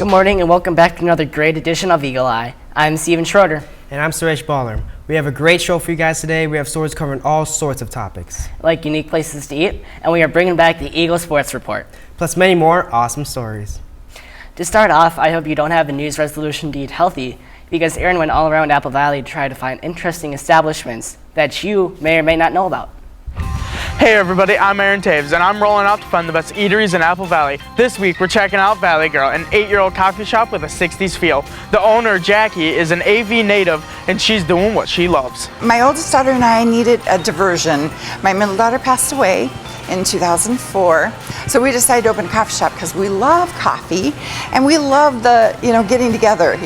Good morning and welcome back to another great edition of EaglEye. I'm Steven Schroeder. And I'm Suresh Ballarm. We have a great show for you guys today. We have stories covering all sorts of topics, Like unique places to eat, and we are bringing back the Eagle Sports Report. plus many more awesome stories. To start off, I hope you don't have a New Year's resolution to eat healthy, because Aaron went all around Apple Valley to try to find interesting establishments that you may or may not know about. Hey everybody, I'm Aaron Taves, and I'm rolling out to find the best eateries in Apple Valley. This week we're checking out Valley Girl, an 8-year-old coffee shop with a 60s feel. The owner, Jackie, is an AV native, and she's doing what she loves. My oldest daughter and I needed a diversion. My middle daughter passed away in 2004, so we decided to open a coffee shop because we love coffee and we love the, getting together,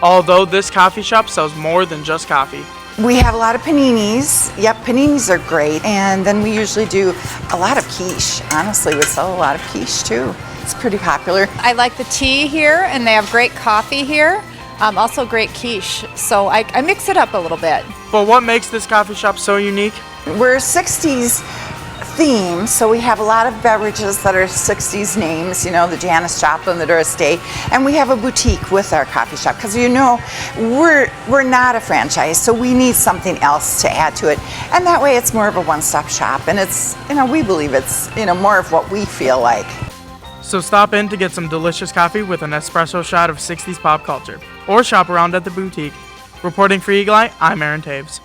Although this coffee shop sells more than just coffee. We have a lot of paninis. Yep, paninis are great. And then we usually do a lot of quiche. Honestly, we sell a lot of quiche too. It's pretty popular. I like the tea here, and they have great coffee here. Also great quiche. So I mix it up a little bit. But what makes this coffee shop so unique? We're 60s theme, so we have a lot of beverages that are 60s names, the Janis Joplin, the Doris Day, and we have a boutique with our coffee shop because we're not a franchise, so we need something else to add to it, and that way it's more of a one-stop shop, and it's, we believe it's, more of what we feel like. So stop in to get some delicious coffee with an espresso shot of 60s pop culture, or shop around at the boutique. Reporting for EaglEye, I'm Aaron Taves.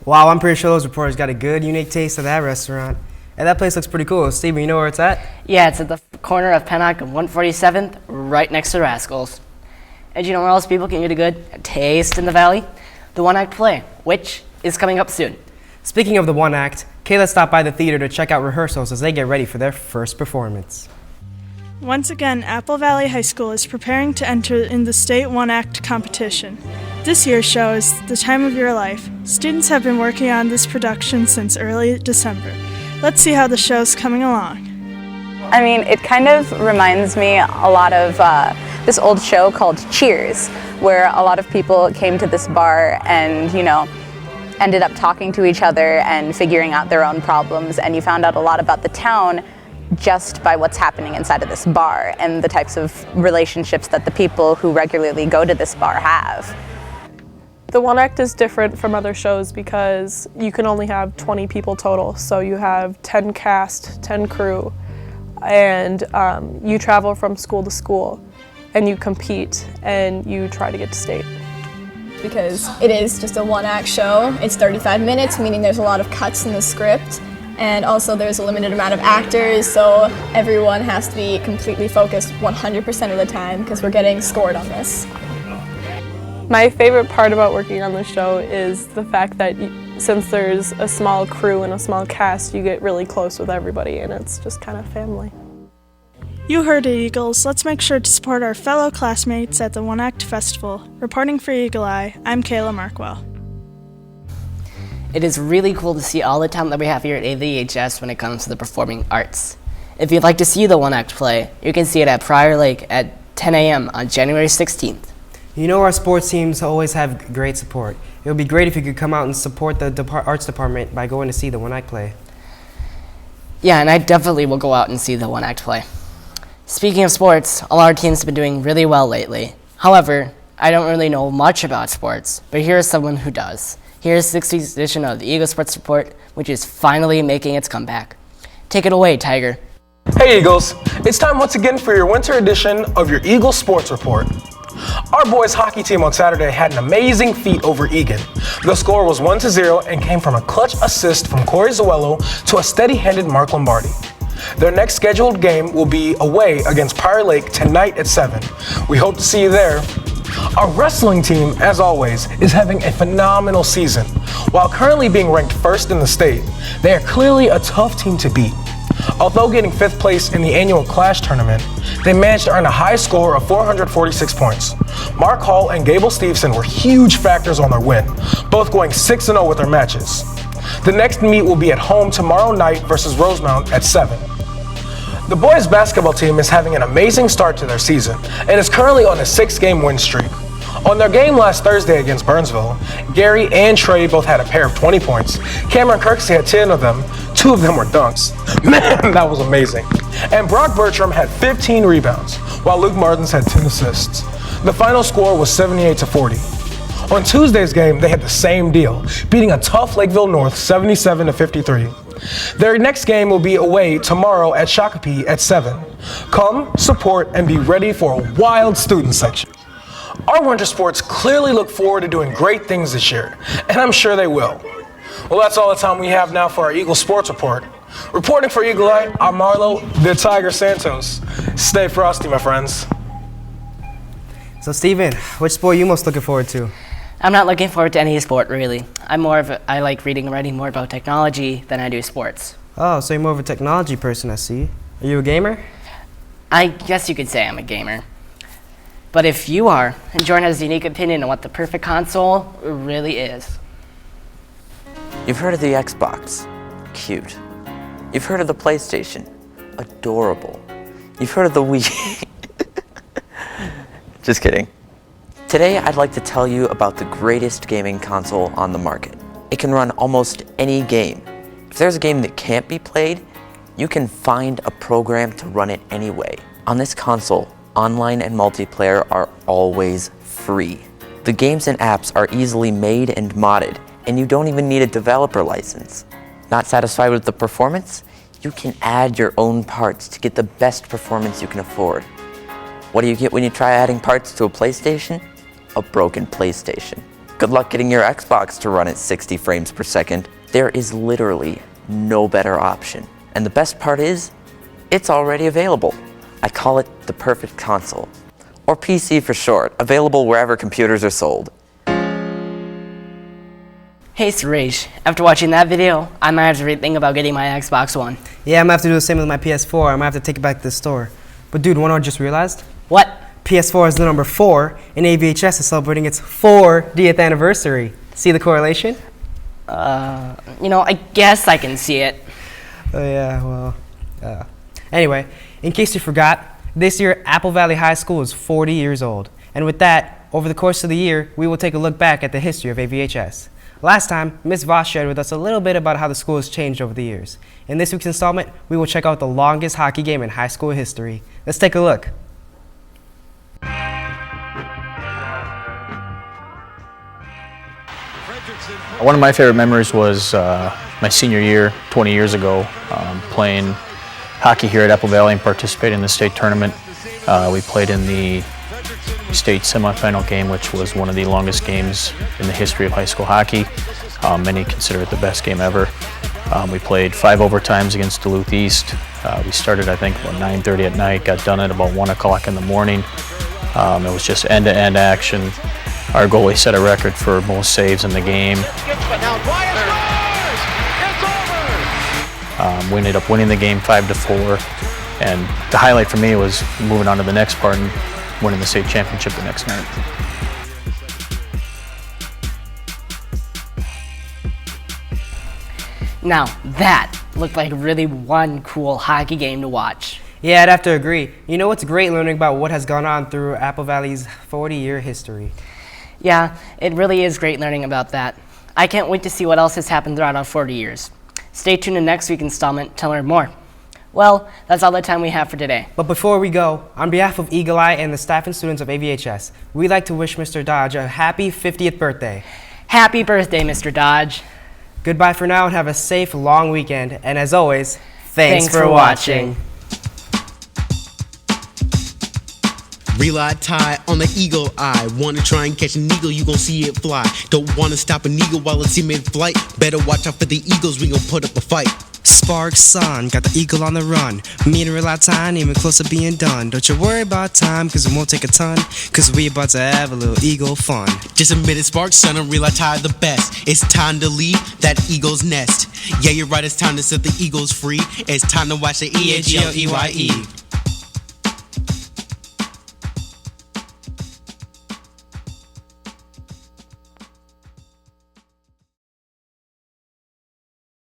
Wow, I'm pretty sure those reporters got a good, unique taste of that restaurant. And that place looks pretty cool. Steven, you know where it's at? Yeah, it's at the corner of Pennock and 147th, right next to Rascals. And you know where else people can get a good taste in the valley? The One Act Play, which is coming up soon. Speaking of the One Act, Kayla stopped by the theater to check out rehearsals as they get ready for their first performance. Once again, Apple Valley High School is preparing to enter in the state One Act competition. This year's show is The Time of Your Life. Students have been working on this production since early December. Let's see how the show's coming along. I mean, it kind of reminds me a lot of this old show called Cheers, where a lot of people came to this bar and, ended up talking to each other and figuring out their own problems, and you found out a lot about the town just by what's happening inside of this bar and the types of relationships that the people who regularly go to this bar have. The One Act is different from other shows because you can only have 20 people total. So you have 10 cast, 10 crew, and you travel from school to school and you compete and you try to get to state. Because it is just a one-act show. It's 35 minutes, meaning there's a lot of cuts in the script. And also there's a limited amount of actors, so everyone has to be completely focused 100% of the time because we're getting scored on this. My favorite part about working on the show is the fact that since there's a small crew and a small cast, you get really close with everybody and it's just kind of family. You heard it, Eagles. Let's make sure to support our fellow classmates at the One Act Festival. Reporting for EaglEye, I'm Kayla Markwell. It is really cool to see all the talent that we have here at AVHS when it comes to the performing arts. If you'd like to see the One Act Play, you can see it at Prior Lake at 10 a.m. on January 16th. You know our sports teams always have great support. It would be great if you could come out and support the arts department by going to see the One Act Play. Yeah, and I definitely will go out and see the One Act Play. Speaking of sports, all our teams have been doing really well lately. However, I don't really know much about sports, but here is someone who does. Here's the 60th edition of the Eagle Sports Report, which is finally making its comeback. Take it away, Tiger. Hey Eagles, it's time once again for your winter edition of your Eagle Sports Report. Our boys hockey team on Saturday had an amazing feat over Egan. The score was 1-0 and came from a clutch assist from Corey Zuello to a steady-handed Mark Lombardi. Their next scheduled game will be away against Prior Lake tonight at 7. We hope to see you there. Our wrestling team, as always, is having a phenomenal season. While currently being ranked first in the state, they are clearly a tough team to beat. Although getting 5th place in the annual Clash tournament, they managed to earn a high score of 446 points. Mark Hall and Gable Stevenson were huge factors on their win, both going 6-0 with their matches. The next meet will be at home tomorrow night versus Rosemount at 7. The boys basketball team is having an amazing start to their season and is currently on a 6-game win streak. On their game last Thursday against Burnsville, Gary and Trey both had a pair of 20 points. Cameron Kirksey had 10 of them, 2 of them were dunks. Man, that was amazing. And Brock Bertram had 15 rebounds, while Luke Martins had 10 assists. The final score was 78-40. On Tuesday's game, they had the same deal, beating a tough Lakeville North 77-53. Their next game will be away tomorrow at Shakopee at 7. Come, support, and be ready for a wild student section. Our winter sports clearly look forward to doing great things this year, and I'm sure they will. Well, that's all the time we have now for our Eagle Sports Report. Reporting for EaglEye, I'm Marlo, the Tiger Santos. Stay frosty, my friends. So, Steven, which sport are you most looking forward to? I'm not looking forward to any sport, really. I like reading and writing more about technology than I do sports. Oh, so you're more of a technology person, I see. Are you a gamer? I guess you could say I'm a gamer. But if you are, and Jordan has a unique opinion on what the perfect console really is. You've heard of the Xbox. Cute. You've heard of the PlayStation. Adorable. You've heard of the Wii. Just kidding. Today, I'd like to tell you about the greatest gaming console on the market. It can run almost any game. If there's a game that can't be played, you can find a program to run it anyway. On this console, online and multiplayer are always free. The games and apps are easily made and modded, and you don't even need a developer license. Not satisfied with the performance? You can add your own parts to get the best performance you can afford. What do you get when you try adding parts to a PlayStation? A broken PlayStation. Good luck getting your Xbox to run at 60 frames per second. There is literally no better option. And the best part is, it's already available. I call it the perfect console, or PC for short, available wherever computers are sold. Hey Suresh, after watching that video, I might have to rethink about getting my Xbox One. Yeah, I'm gonna have to do the same with my PS4. I'm gonna have to take it back to the store. But dude, one I just realized? What? PS4 is the number 4, and AVHS is celebrating its 40th anniversary. See the correlation? I guess I can see it. Oh yeah, well, anyway, in case you forgot, this year Apple Valley High School is 40 years old. And with that, over the course of the year, we will take a look back at the history of AVHS. Last time, Ms. Voss shared with us a little bit about how the school has changed over the years. In this week's installment, we will check out the longest hockey game in high school history. Let's take a look. One of my favorite memories was my senior year, 20 years ago, playing hockey here at Apple Valley and participating in the state tournament. We played in the state semifinal game, which was one of the longest games in the history of high school hockey. Many consider it the best game ever. We played 5 overtimes against Duluth East. We started, I think, about 9:30 at night, got done at about 1 o'clock in the morning. It was just end-to-end action. Our goalie set a record for most saves in the game. We ended up winning the game 5-4, and the highlight for me was moving on to the next part and winning the state championship the next night. Now, that looked like really one cool hockey game to watch. Yeah, I'd have to agree. You know what's great learning about what has gone on through Apple Valley's 40-year history? Yeah, it really is great learning about that. I can't wait to see what else has happened throughout our 40 years. Stay tuned in next week's installment to learn more. Well, that's all the time we have for today. But before we go, on behalf of EaglEye and the staff and students of AVHS, we'd like to wish Mr. Dodge a happy 50th birthday. Happy birthday, Mr. Dodge. Goodbye for now and have a safe, long weekend. And as always, thanks for watching. Real-eye tie on the eagle eye. Wanna try and catch an eagle, you gon' see it fly. Don't wanna stop an eagle while it's in mid-flight. Better watch out for the eagles, we gon' put up a fight. Sparks, son, got the eagle on the run. Me and real-eye time, even close to being done. Don't you worry about time, cause it won't take a ton. Cause we about to have a little eagle fun. Just a minute, Sparks, son, and real-eye tie the best. It's time to leave that eagle's nest. Yeah, you're right, it's time to set the eagles free. It's time to watch the EaglEye.